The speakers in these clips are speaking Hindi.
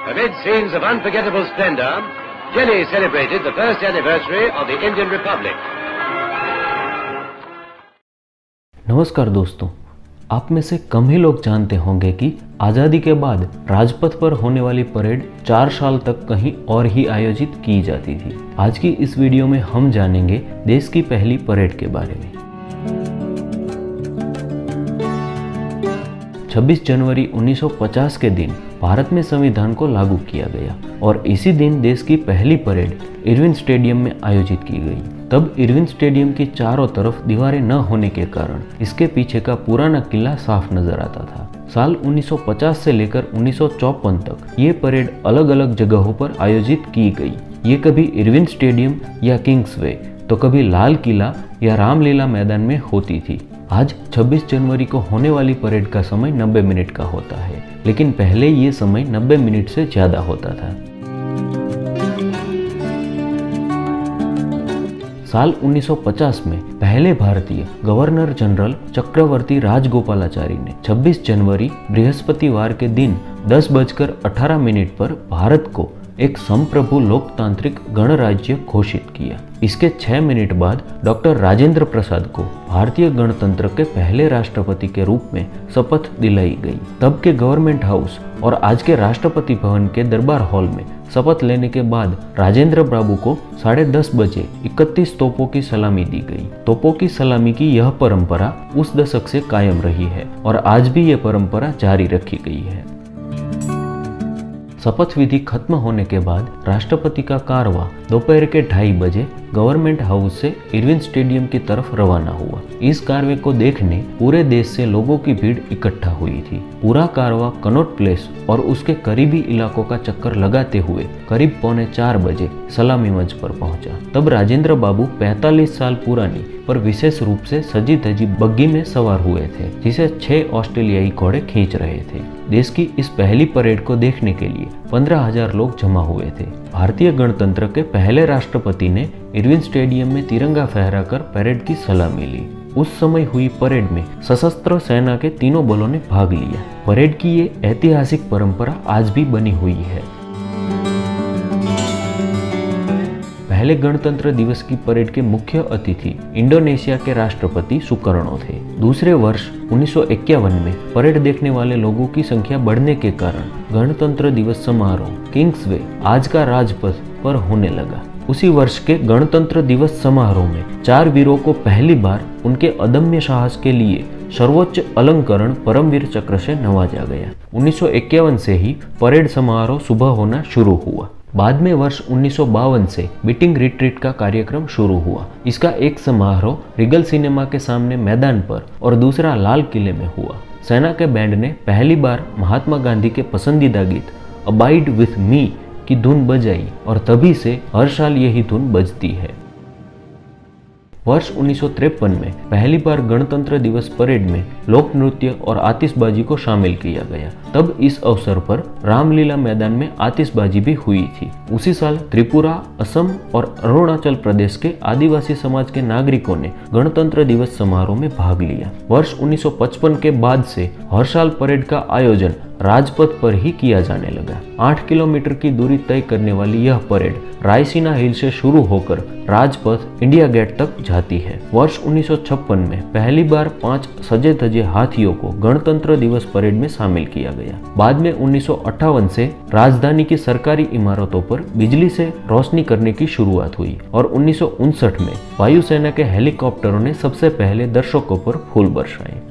Amid scenes of unforgettable splendor, Delhi celebrated the first anniversary of the Indian Republic. नमस्कार दोस्तों, आप में से कम ही लोग जानते होंगे कि आज़ादी के बाद राजपथ पर होने वाली परेड 4 साल तक कहीं और ही आयोजित की जाती थी। आज की इस वीडियो में हम जानेंगे देश की पहली परेड के बारे में। 26 जनवरी 1950 के दिन भारत में संविधान को लागू किया गया और इसी दिन देश की पहली परेड इरविन स्टेडियम में आयोजित की गई। तब इरविन स्टेडियम की चारों तरफ दीवारें न होने के कारण इसके पीछे का पुराना किला साफ नजर आता था। साल 1950 से लेकर 1954 तक ये परेड अलग अलग जगहों पर आयोजित की गई। ये कभी इरविन स्टेडियम या किंग्सवे तो कभी लाल किला या रामलीला मैदान में होती थी। आज 26 जनवरी को होने वाली परेड का समय 90 मिनट का होता है, लेकिन पहले ये समय 90 मिनट से ज़्यादा होता था। साल 1950 में पहले भारतीय गवर्नर जनरल चक्रवर्ती राजगोपालाचारी ने 26 जनवरी बृहस्पतिवार के दिन 10:18 पर भारत को एक संप्रभु लोकतांत्रिक गणराज्य घोषित किया। इसके 6 मिनट बाद डॉक्टर राजेंद्र प्रसाद को भारतीय गणतंत्र के पहले राष्ट्रपति के रूप में शपथ दिलाई गई। तब के गवर्नमेंट हाउस और आज के राष्ट्रपति भवन के दरबार हॉल में शपथ लेने के बाद राजेंद्र बाबू को 10:30 बजे 31 तोपों की सलामी दी गई। तोपों की सलामी की यह परंपरा उस दशक से कायम रही है और आज भी यह परंपरा जारी रखी गई है। शपथ विधि खत्म होने के बाद राष्ट्रपति का कारवां दोपहर के 2:30 बजे गवर्नमेंट हाउस से इरविन स्टेडियम की तरफ रवाना हुआ। इस कारवे को देखने पूरे देश से लोगों की भीड़ इकट्ठा हुई थी। पूरा कारवां कनॉट प्लेस और उसके करीबी इलाकों का चक्कर लगाते हुए करीब 3:45 बजे सलामी मंच पर पहुंचा। तब राजेंद्र बाबू 45 साल पुरानी पर विशेष रूप से सजी धजी बग्गी में सवार हुए थे, जिसे 6 ऑस्ट्रेलियाई घोड़े खींच रहे थे। देश की इस पहली परेड को देखने के लिए 15,000 लोग जमा हुए थे। भारतीय गणतंत्र के पहले राष्ट्रपति ने इरविन स्टेडियम में तिरंगा फहराकर परेड की सलामी ली। उस समय हुई परेड में सशस्त्र सेना के तीनों बलों ने भाग लिया। परेड की ये ऐतिहासिक परंपरा आज भी बनी हुई है। पहले गणतंत्र दिवस की परेड के मुख्य अतिथि इंडोनेशिया के राष्ट्रपति सुकर्णो थे। दूसरे वर्ष 1951 में परेड देखने वाले लोगों की संख्या बढ़ने के कारण गणतंत्र दिवस समारोह किंग्सवे आज का राजपथ पर होने लगा। उसी वर्ष के गणतंत्र दिवस समारोह में 4 वीरों को पहली बार उनके अदम्य साहस के लिए सर्वोच्च अलंकरण परमवीर चक्र से नवाजा गया। 1951 से ही परेड समारोह सुबह होना शुरू हुआ। बाद में वर्ष 1952 से बीटिंग रिट्रीट का कार्यक्रम शुरू हुआ। इसका एक समारोह रिगल सिनेमा के सामने मैदान पर और दूसरा लाल किले में हुआ। सेना के बैंड ने पहली बार महात्मा गांधी के पसंदीदा गीत अबाइड विथ मी की धुन बजाई और तभी से हर साल यही धुन बजती है। वर्ष 1953 में पहली बार गणतंत्र दिवस परेड में लोक नृत्य और आतिशबाजी को शामिल किया गया। तब इस अवसर पर रामलीला मैदान में आतिशबाजी भी हुई थी। उसी साल त्रिपुरा, असम और अरुणाचल प्रदेश के आदिवासी समाज के नागरिकों ने गणतंत्र दिवस समारोह में भाग लिया। वर्ष 1955 के बाद से हर साल परेड का आयोजन राजपथ पर ही किया जाने लगा। 8 किलोमीटर की दूरी तय करने वाली यह परेड रायसीना हिल से शुरू होकर राजपथ इंडिया गेट तक जाती है। वर्ष 1956 में पहली बार 5 सजे धजे हाथियों को गणतंत्र दिवस परेड में शामिल किया गया। बाद में 1958 से राजधानी की सरकारी इमारतों पर बिजली से रोशनी करने की शुरुआत हुई और 1959 में वायुसेना के हेलीकॉप्टरों ने सबसे पहले दर्शकों पर फूल बरसाए।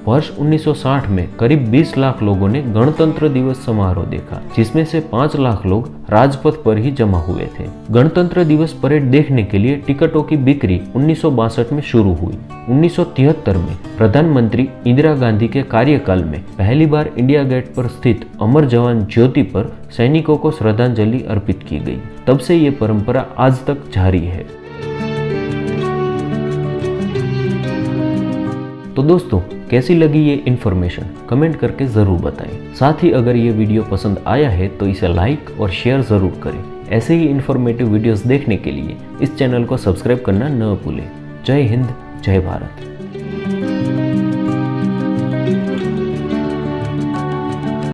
वर्ष 1960 में करीब 20 लाख लोगों ने गणतंत्र दिवस समारोह देखा, जिसमें से 5 लाख लोग राजपथ पर ही जमा हुए थे। गणतंत्र दिवस परेड देखने के लिए टिकटों की बिक्री 1962 में शुरू हुई। 1973 में प्रधानमंत्री इंदिरा गांधी के कार्यकाल में पहली बार इंडिया गेट पर स्थित अमर जवान ज्योति पर सैनिकों को श्रद्धांजलि अर्पित की गई। तब से ये परंपरा आज तक जारी है। तो दोस्तों, कैसी लगी ये इन्फॉर्मेशन कमेंट करके ज़रूर बताएं। साथ ही अगर ये वीडियो पसंद आया है तो इसे लाइक और शेयर ज़रूर करें। ऐसे ही इन्फॉर्मेटिव वीडियोस देखने के लिए इस चैनल को सब्सक्राइब करना न भूलें। जय हिंद, जय भारत।